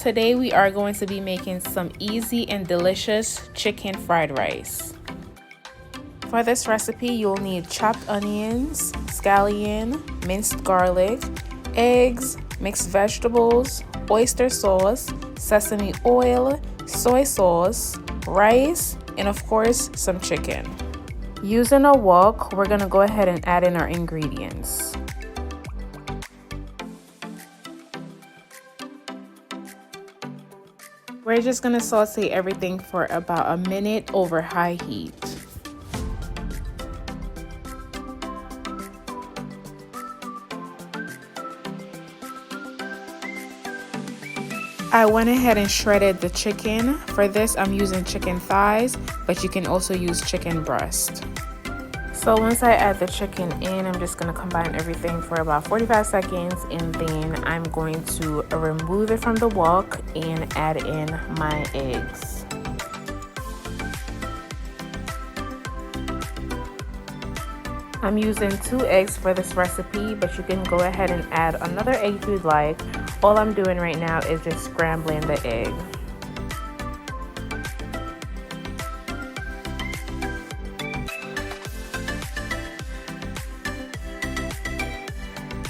Today we are going to be making some easy and delicious chicken fried rice. For this recipe, you'll need chopped onions, scallion, minced garlic, eggs, mixed vegetables, oyster sauce, sesame oil, soy sauce, rice, and of course, some chicken. Using a wok, we're gonna go ahead and add in our ingredients. We're just gonna saute everything for about a minute over high heat. I went ahead and shredded the chicken. For this, I'm using chicken thighs, but you can also use chicken breast. So once I add the chicken in, I'm just going to combine everything for about 45 seconds, and then I'm going to remove it from the wok and add in my eggs. I'm using 2 eggs for this recipe, but you can go ahead and add another egg if you'd like. All I'm doing right now is just scrambling the egg.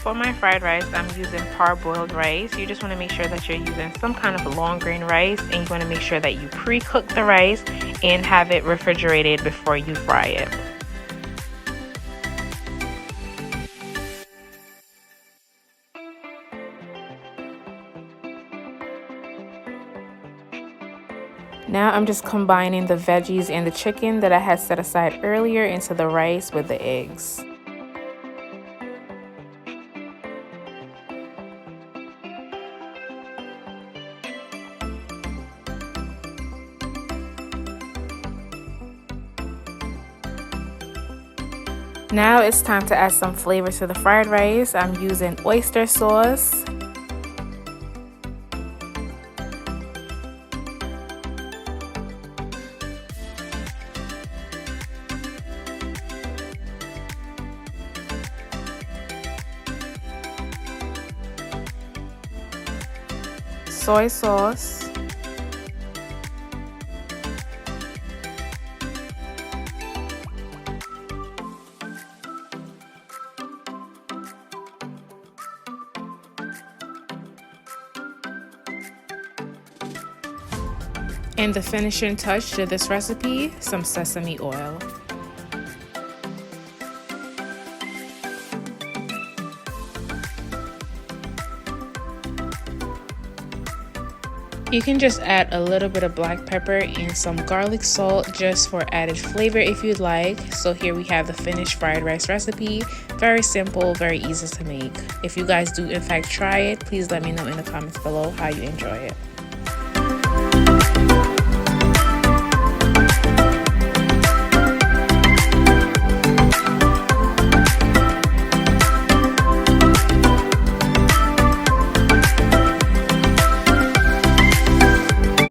For my fried rice, I'm using parboiled rice. You just want to make sure that you're using some kind of long grain rice, and you want to make sure that you pre-cook the rice and have it refrigerated before you fry it. Now I'm just combining the veggies and the chicken that I had set aside earlier into the rice with the eggs. Now it's time to add some flavor to the fried rice. I'm using oyster sauce, soy sauce, and the finishing touch to this recipe, some sesame oil. You can just add a little bit of black pepper and some garlic salt just for added flavor if you'd like. So here we have the finished fried rice recipe. Very simple, very easy to make. If you guys do in fact try it, please let me know in the comments below how you enjoy it.